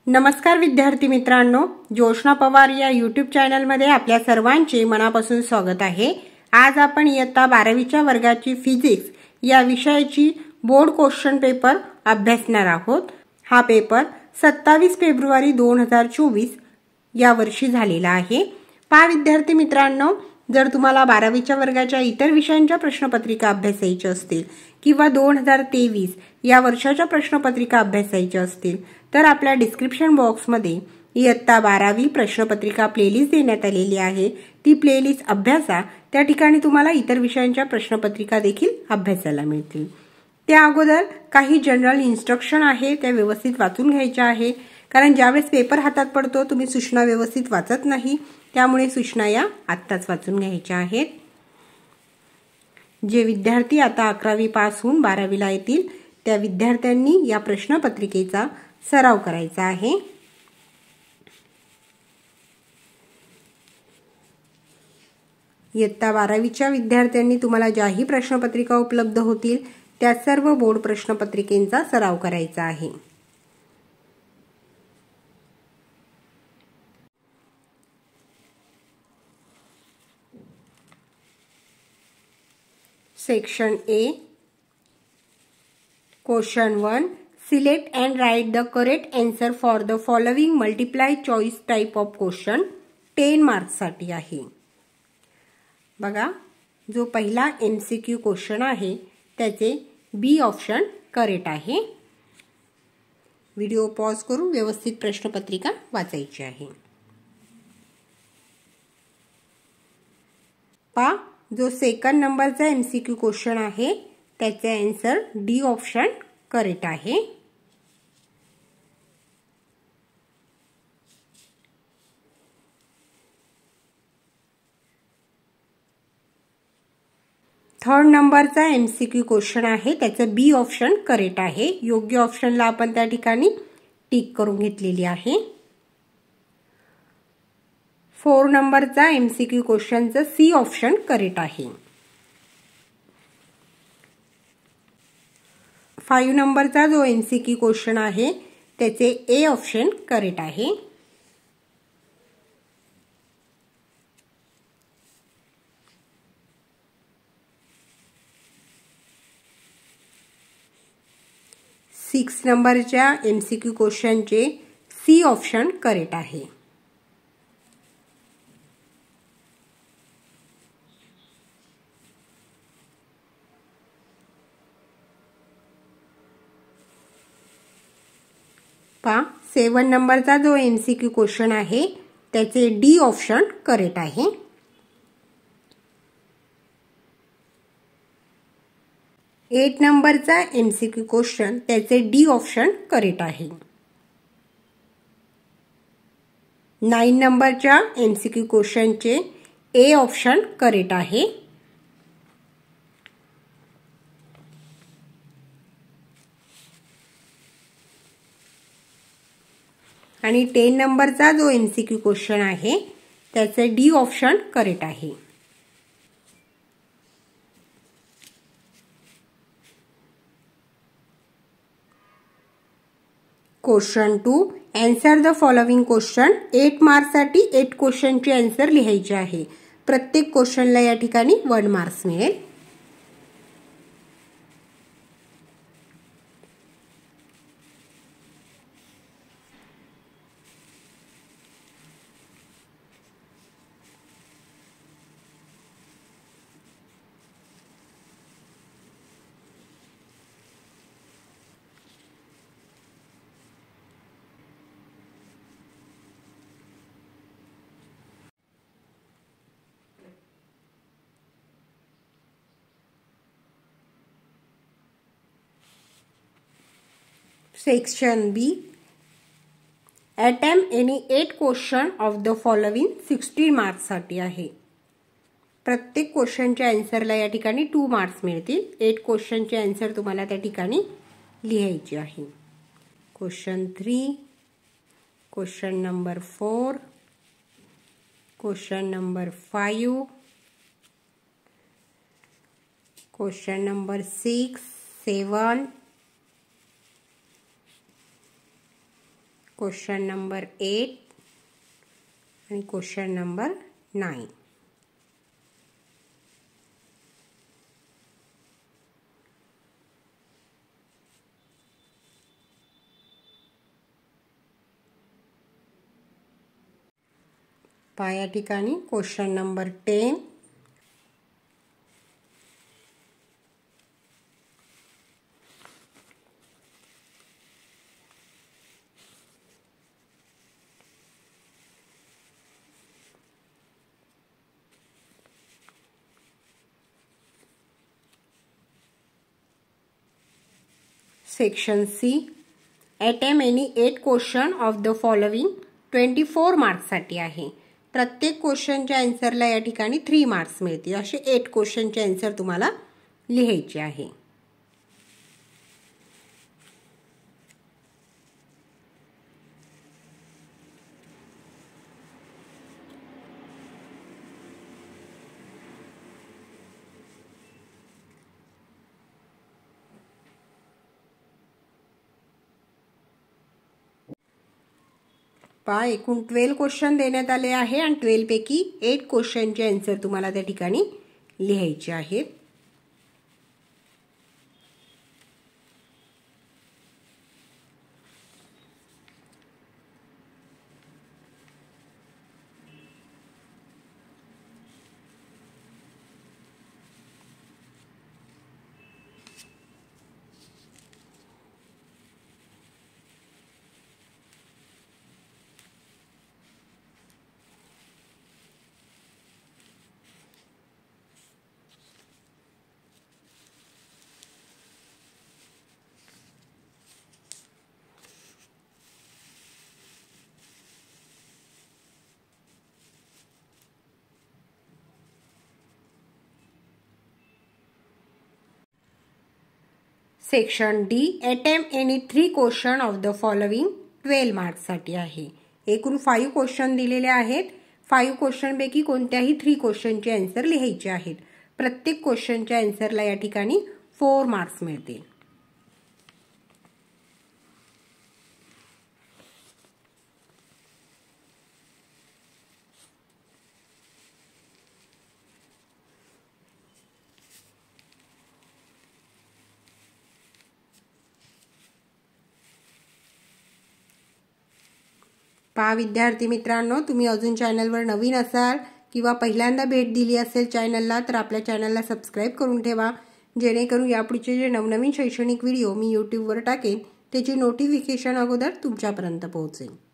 नमस्कार विद्यार्थी मित्रांनो, जोशना पवार या यूट्यूब चॅनलमध्ये आपल्या सर्वांचे मनापासून स्वागत आहे। आज आपण इयत्ता 12वीच्या वर्गाची फिजिक्स या विषयाची बोर्ड क्वेश्चन पेपर अभ्यासणार आहोत। हा पेपर 27 फेब्रुवारी 2024 या वर्षी झालेला आहे। पहा विद्यार्थी मित्रांनो, जर तुम्हाला 12वीच्या वर्गाच्या इतर विषयांच्या प्रश्नपत्रिका अभ्यासायच्या असतील किंवा 2023 या वर्षाच्या प्रश्नपत्रिका अभ्यासायच्या असतील तर आपल्या डिस्क्रिप्शन बॉक्समध्ये इयत्ता 12वी प्रश्नपत्रिका प्लेलिस्ट देण्यात आलेली आहे। ती प्लेलिस्ट अभ्यासा, त्या ठिकाणी तुम्हाला इतर विषयांच्या प्रश्नपत्रिका देखील अभ्यासायला मिळतील। त्या अगोदर काही जनरल इन्स्ट्रक्शन आहे, त्या व्यवस्थित वाचून घ्यायच्या आहे, कारण ज्यावेळेस पेपर हातात पडतो तुम्ही सूचना व्यवस्थित वाचत नाही, त्यामुळे सूचना या आत्ताच वाचून घ्यायच्या आहेत। जे विद्यार्थी आता 11वी पास होऊन 12वीला येतील त्या विद्यार्थ्यांनी या प्रश्नपत्रिकेचा सराव करायचा आहे। इयत्ता 12वीच्या विद्यार्थ्यांनी तुम्हाला ज्याही प्रश्नपत्रिका उपलब्ध होतील त्या सर्व बोर्ड प्रश्नपत्रिकेचा सराव करायचा आहे। Section A, Question 1. Select and write the correct answer for the following multiply choice type of question. 10 marks साठी आहे। बघा, जो पहिला MCQ क्वेश्चन आहे त्याचे बी ऑप्शन करेक्ट आहे। व्हिडिओ पॉज करून व्यवस्थित प्रश्नपत्रिका वाचायची आहे। पहा, जो सेकंड नंबरचा MCQ क्वेश्चन आहे त्याचे आन्सर डी ऑप्शन करेक्ट आहे। थर्ड नंबरचा MCQ क्वेश्चन आहे त्याचे बी ऑप्शन करेक्ट आहे। योग्य ऑप्शनला आपण त्या ठिकाणी टिक करून घेतलेली आहे। 4 नंबरचा MCQ क्वेश्चनचा सी ऑप्शन करेक्ट आहे। 5 नंबरचा जो MCQ क्वेश्चन आहे त्याचे ए ऑप्शन करेक्ट आहे। 6 नंबरच्या MCQ क्वेश्चनचे सी ऑप्शन करेक्ट आहे। 7 नंबरचा जो MCQ क्वेश्चन आहे त्याचे डी ऑप्शन करेक्ट आहे। 8 नंबरचा MCQ क्वेश्चन त्याचे डी ऑप्शन करेक्ट आहे। 9 नंबरच्या MCQ क्वेश्चनचे ए ऑप्शन करेक्ट आहे। आणि 10 नंबरचा जो MCQ क्वेश्चन आहे त्याचे डी ऑप्शन करेक्ट आहे। Question 2. Answer the following question. 8 marks साठी 8 क्वेश्चनचे आन्सर लिहायचे आहे। प्रत्येक क्वेश्चनला या ठिकाणी 1 मार्क्स मिळेल। Section B. Attempt any 8 question of the following 60 marks साठी आहे। प्रत्येक क्वेश्चनच्या आन्सरला या ठिकाणी 2 मार्क्स मिळतील। 8 क्वेश्चनचे आन्सर तुम्हाला त्या ठिकाणी लिहायचे आहे। Question 3, question number 4, question number 5, question number 6, 7, question number 8 आणि क्वेश्चन नंबर 9. पहा या ठिकाणी question number 10. Section C. Attempt any 8 question of the following 24 marks साठी आहे. प्रत्येक क्वेश्चनच्या आन्सरला या ठिकाणी 3 मार्क्स मिळतील. असे 8 क्वेश्चनचे आन्सर तुम्हाला लिहायचे आहे. पहा एकूण 12 क्वेश्चन देण्यात आले आहे आणि 12 पैकी 8 क्वेश्चनचे आन्सर तुम्हाला त्या ठिकाणी लिहायचे आहेत. Section D. Attempt any 3 question of the following 12 marks साठी आहे. एकूण 5 क्वेश्चन दिलेले आहेत. 5 क्वेश्चन पैकी कोणत्याही 3 क्वेश्चनचे आन्सर लिहायचे आहेत. प्रत्येक क्वेश्चनच्या आन्सरला या ठिकाणी 4 मार्क्स मिळतील. पहा विद्यार्थी मित्रांनो, तुम्ही अजून चॅनलवर नवीन असाल किंवा पहिल्यांदा भेट दिली असेल चॅनलला तर आपल्या चॅनलला सबस्क्राइब करून ठेवा, जेणेकरून यापुढचे जे नवनवीन शैक्षणिक व्हिडिओ मी यूट्यूबवर टाकेन त्याची नोटिफिकेशन अगोदर तुमच्यापर्यंत पोहोचेल.